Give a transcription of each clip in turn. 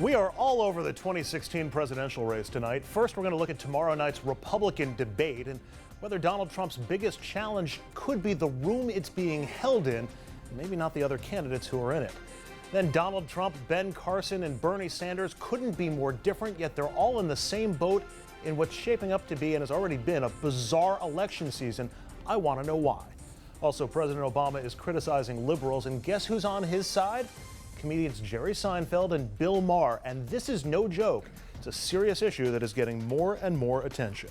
We are all over the 2016 presidential race tonight. First, we're going to look at tomorrow night's Republican debate and whether Donald Trump's biggest challenge could be the room it's being held in, maybe not the other candidates who are in it. Then Donald Trump, Ben Carson, and Bernie Sanders couldn't be more different, yet they're all in the same boat in what's shaping up to be and has already been a bizarre election season. I want to know why. Also, President Obama is criticizing liberals, and guess who's on his side? Comedians Jerry Seinfeld and Bill Maher, and this is no joke. It's a serious issue that is getting more and more attention.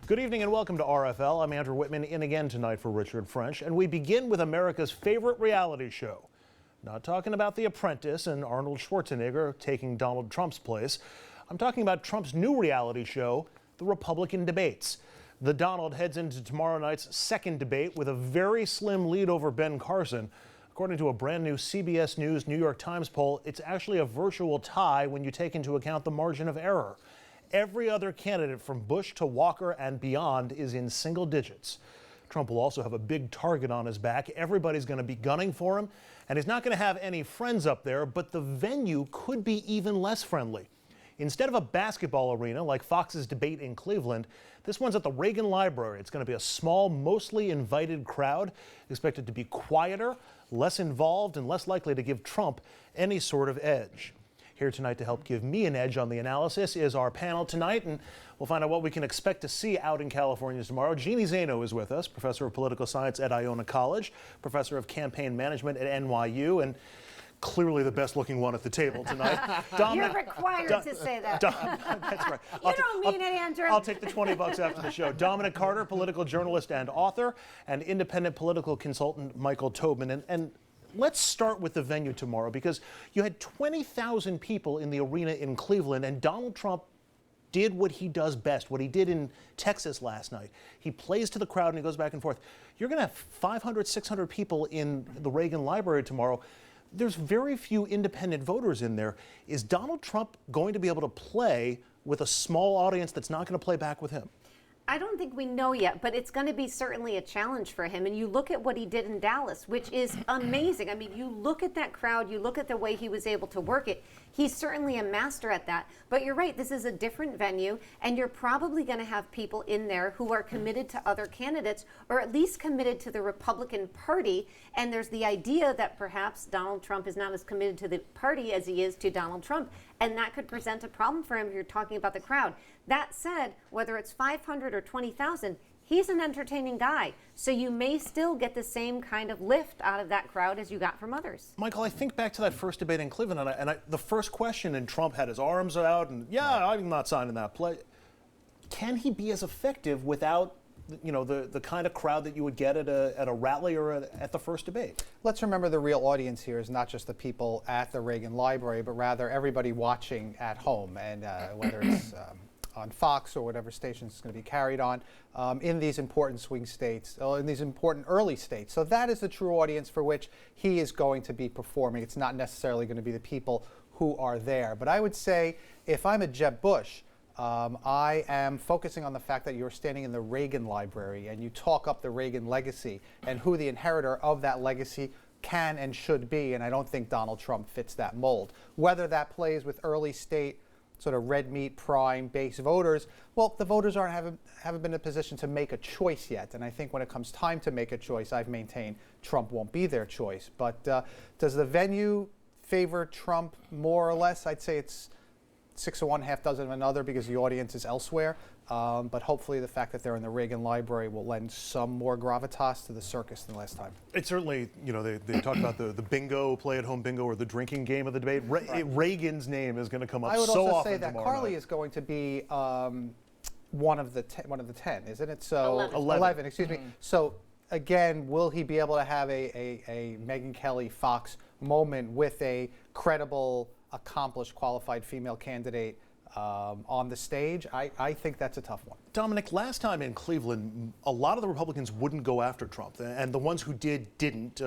Good evening and welcome to RFL. I'm Andrew Whitman, in again tonight for Richard French, and we begin with America's favorite reality show. Not talking about The Apprentice and Arnold Schwarzenegger taking Donald Trump's place. I'm talking about Trump's new reality show, The Republican Debates. The Donald heads into tomorrow night's second debate with a very slim lead over Ben Carson. According to a brand new CBS News New York Times poll, it's actually a virtual tie when you take into account the margin of error. Every other candidate from Bush to Walker and beyond is in single digits. Trump will also have a big target on his back. Everybody's going to be gunning for him, and he's not going to have any friends up there, but the venue could be even less friendly. Instead of a basketball arena like Fox's debate in Cleveland, this one's at the Reagan Library. It's going to be a small, mostly invited crowd, expected to be quieter, less involved, and less likely to give Trump any sort of edge. Here tonight to help give me an edge on the analysis is our panel tonight, and we'll find out what we can expect to see out in California tomorrow. Jeannie Zaino is with us, professor of political science at Iona College, professor of campaign management at NYU, and clearly the best looking one at the table tonight. You're required to say that. That's right. You don't mean it, Andrew. I'll take the $20 after the show. Dominic Carter, political journalist and author, and independent political consultant Michael Tobin. And let's start with the venue tomorrow, because you had 20,000 people in the arena in Cleveland, and Donald Trump did what he does best, what he did in Texas last night. He plays to the crowd and he goes back and forth. You're going to have 500, 600 people in the Reagan Library tomorrow. There's very few independent voters in there. Is Donald Trump going to be able to play with a small audience that's not going to play back with him? I don't think we know yet, but it's going to be certainly a challenge for him. And you look at what he did in Dallas, which is amazing. I mean, you look at that crowd, you look at the way he was able to work it. He's certainly a master at that. But you're right, this is a different venue, and you're probably going to have people in there who are committed to other candidates, or at least committed to the Republican Party. And there's the idea that perhaps Donald Trump is not as committed to the party as he is to Donald Trump. And that could present a problem for him if you're talking about the crowd. That said, whether it's 500 or 20,000, he's an entertaining guy. So you may still get the same kind of lift out of that crowd as you got from others. Michael, I think back to that first debate in Cleveland, and the first question, and Trump had his arms out, and I'm not signing that play. Can he be as effective without, the kind of crowd that you would get at a rally or at the first debate? Let's remember the real audience here is not just the people at the Reagan Library, but rather everybody watching at home, and whether it's on Fox or whatever station it's going to be carried on in these important swing states, in these important early states. So that is the true audience for which he is going to be performing. It's not necessarily going to be the people who are there. But I would say if I'm a Jeb Bush, I am focusing on the fact that you're standing in the Reagan Library and you talk up the Reagan legacy and who the inheritor of that legacy can and should be, and I don't think Donald Trump fits that mold. Whether that plays with early state sort of red meat prime base voters, well, the voters haven't been in a position to make a choice yet, and I think when it comes time to make a choice, I've maintained Trump won't be their choice. But does the venue favor Trump more or less? I'd say it's 6 of one, half dozen of another, because the audience is elsewhere. But hopefully the fact that they're in the Reagan Library will lend some more gravitas to the circus than last time. It certainly, they talk about the bingo, play-at-home bingo, or the drinking game of the debate. Reagan's name is going to come up so often tomorrow. I would also say that Carly is going to be one of the 10, isn't it? So 11, excuse me. So again, will he be able to have a Megyn Kelly Fox moment with a credible, accomplished, qualified female candidate on the stage? I think that's a tough one. Dominic, last time in Cleveland, a lot of the Republicans wouldn't go after Trump, and the ones who didn't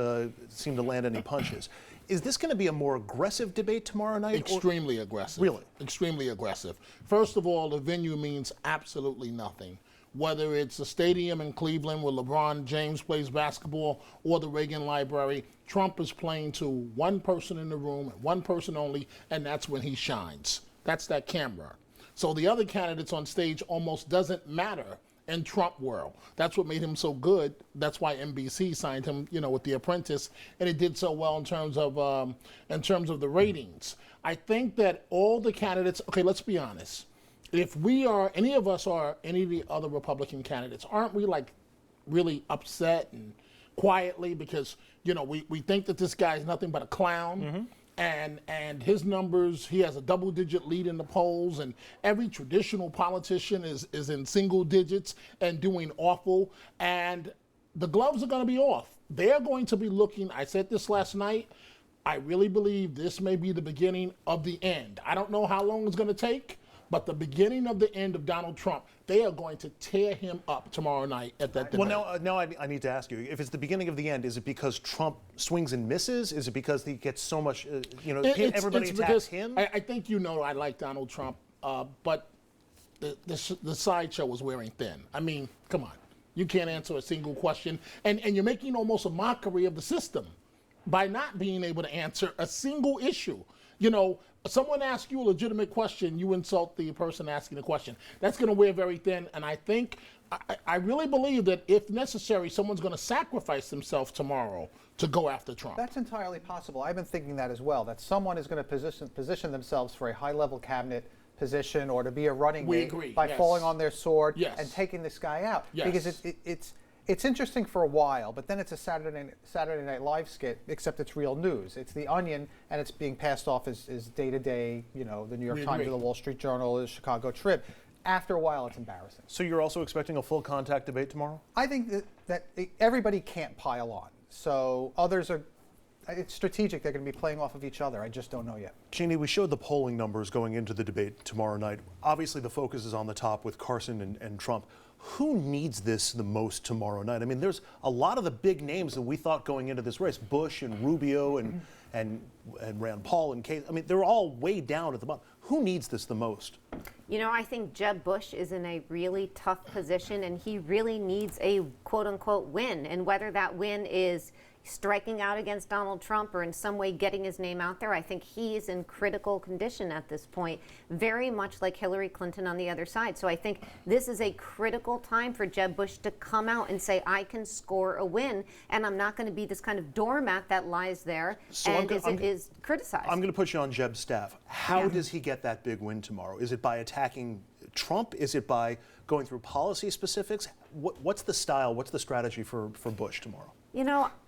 seem to land any punches. Is this going to be a more aggressive debate tomorrow night? Extremely aggressive. Really? Extremely aggressive. First of all, the venue means absolutely nothing. whether it's the stadium in Cleveland where LeBron James plays basketball or the Reagan Library, Trump is playing to one person in the room, one person only, and that's when he shines. That's that camera. So the other candidates on stage almost doesn't matter in Trump world. That's what made him so good. That's why NBC signed him, with The Apprentice, and it did so well in terms of the ratings. I think that all the candidates, okay, let's be honest. If any of us are any of the other Republican candidates, aren't we like really upset and quietly because, we think that this guy's nothing but a clown and his numbers, he has a double-digit lead in the polls, and every traditional politician is in single digits and doing awful, and the gloves are going to be off. They're going to be looking, I said this last night, I really believe this may be the beginning of the end. I don't know how long it's going to take, but the beginning of the end of Donald Trump. They are going to tear him up tomorrow night at that debate. Well, now I need to ask you, if it's the beginning of the end, is it because Trump swings and misses? Is it because he gets so much, everybody attacks him? I think I like Donald Trump, but the sideshow was wearing thin. I mean, come on. You can't answer a single question. And you're making almost a mockery of the system by not being able to answer a single issue. Someone asks you a legitimate question, you insult the person asking the question. That's going to wear very thin, and I really believe that if necessary, someone's going to sacrifice themselves tomorrow to go after Trump. That's entirely possible. I've been thinking that as well, that someone is going to position themselves for a high-level cabinet position or to be a running mate by falling on their sword and taking this guy out. Because it's interesting for a while, but then it's a Saturday Night Live skit, except it's real news. It's The Onion, and it's being passed off as day-to-day, the New York Times or the Wall Street Journal or the Chicago Trib. After a while, it's embarrassing. So you're also expecting a full contact debate tomorrow? I think that everybody can't pile on. So others are, it's strategic. They're going to be playing off of each other. I just don't know yet. Jeannie, we showed the polling numbers going into the debate tomorrow night. Obviously, the focus is on the top with Carson and Trump. Who needs this the most tomorrow night? I mean, there's a lot of the big names that we thought going into this race, Bush and Rubio and Rand Paul and Kate. I mean, they're all way down at the bottom. Who needs this the most? I think Jeb Bush is in a really tough position, and he really needs a quote-unquote win. And whether that win is striking out against Donald Trump or in some way getting his name out there, I think he's in critical condition at this point, very much like Hillary Clinton on the other side. So I think this is a critical time for Jeb Bush to come out and say, I can score a win, and I'm not going to be this kind of doormat that lies there and is criticized. I'm going to put you on Jeb's staff. How does he get that big win tomorrow? Is it by attacking Trump? Is it by going through policy specifics? What's the style? What's the strategy for Bush tomorrow?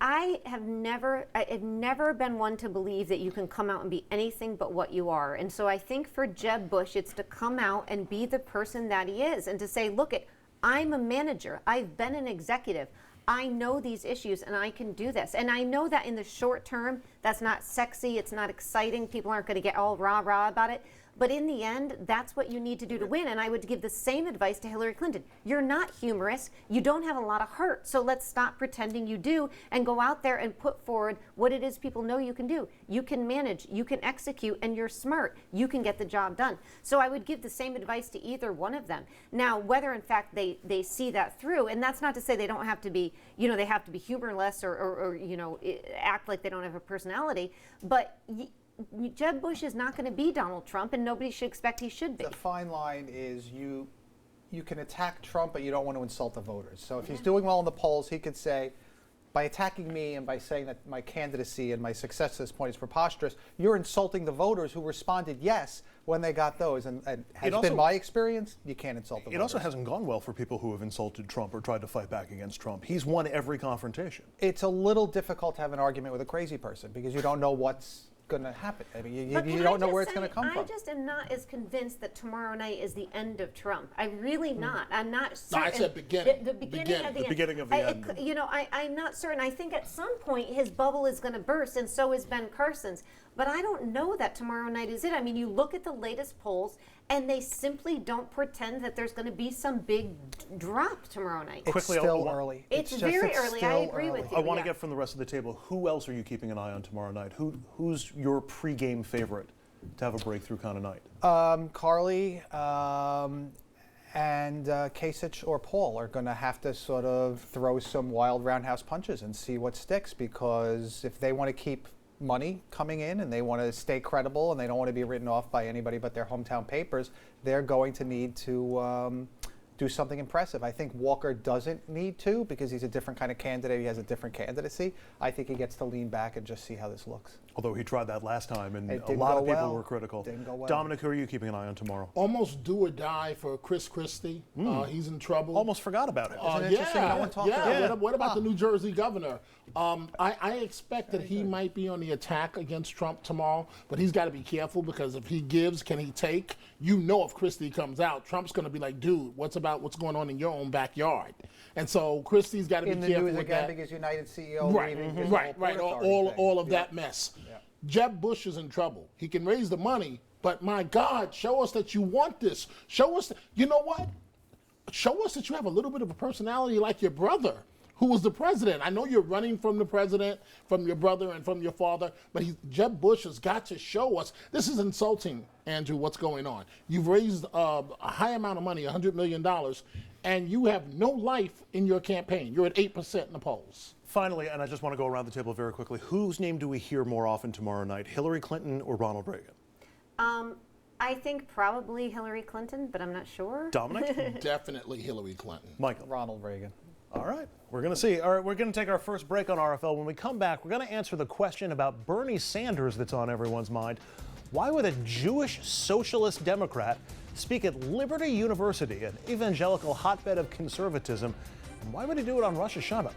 I have never been one to believe that you can come out and be anything but what you are. And so I think for Jeb Bush, it's to come out and be the person that he is and to say, look, I'm a manager. I've been an executive. I know these issues and I can do this. And I know that in the short term, that's not sexy. It's not exciting. People aren't going to get all rah-rah about it. But in the end, that's what you need to do to win. And I would give the same advice to Hillary Clinton. You're not humorous. You don't have a lot of heart. So let's stop pretending you do and go out there and put forward what it is people know you can do. You can manage, you can execute, and you're smart. You can get the job done. So I would give the same advice to either one of them. Now, whether in fact they see that through, and that's not to say they don't have to be, they have to be humorless or act like they don't have a personality, but Jeb Bush is not going to be Donald Trump, and nobody should expect he should be. The fine line is you can attack Trump, but you don't want to insult the voters. So if he's doing well in the polls, he could say, by attacking me and by saying that my candidacy and my success at this point is preposterous, you're insulting the voters who responded yes when they got those. And has been my experience, you can't insult the voters. It also hasn't gone well for people who have insulted Trump or tried to fight back against Trump. He's won every confrontation. It's a little difficult to have an argument with a crazy person because you don't know what's going to happen. I mean, you don't know where it's going to come from. I just am not as convinced that tomorrow night is the end of Trump. I'm really not. I'm not certain. No, I said beginning. The beginning of the end. I'm not certain. I think at some point his bubble is going to burst, and so is Ben Carson's. But I don't know that tomorrow night is it. I mean, you look at the latest polls, and they simply don't pretend that there's going to be some big drop tomorrow night. It's still early. It's very early. I agree with you. I want to get from the rest of the table, who else are you keeping an eye on tomorrow night? Who's your pregame favorite to have a breakthrough kind of night? Carly, And Kasich or Paul are going to have to sort of throw some wild roundhouse punches and see what sticks, because if they want to keep money coming in and they want to stay credible and they don't want to be written off by anybody but their hometown papers, they're going to need to do something impressive. I think Walker doesn't need to, because he's a different kind of candidate. He has a different candidacy. I think he gets to lean back and just see how this looks. Although he tried that last time, and It a didn't lot go of people well. were critical. Didn't go well. Dominic, who are you keeping an eye on tomorrow? Almost do or die for Chris Christie. He's in trouble. Almost forgot about it. Isn't it interesting? No one talked about it. What about the New Jersey governor? I expect that he might be on the attack against Trump tomorrow, but he's got to be careful, because if he gives, can he take? You know, if Christie comes out, Trump's going to be like, dude, what's going on in your own backyard? And so Christie's got to be In the careful news with again, that. because United CEO Right, leaving his right. whole Port Authority All of thing. that mess. Yeah. Jeb Bush is in trouble. He can raise the money, but my God, show us that you want this. Show us, you know what? Show us that you have a little bit of a personality like your brother, who was the president. I know you're running from the president, from your brother, and from your father, but Jeb Bush has got to show us. This is insulting, Andrew, what's going on. You've raised a high amount of money, $100 million, and you have no life in your campaign. You're at 8% in the polls. Finally, and I just want to go around the table very quickly, whose name do we hear more often tomorrow night, Hillary Clinton or Ronald Reagan? I think probably Hillary Clinton, but I'm not sure. Dominic? Definitely Hillary Clinton. Michael? Ronald Reagan. All right, we're going to see. All right, we're going to take our first break on RFL. When we come back, we're going to answer the question about Bernie Sanders that's on everyone's mind. Why would a Jewish socialist Democrat speak at Liberty University, an evangelical hotbed of conservatism? And why would he do it on Rosh Hashanah?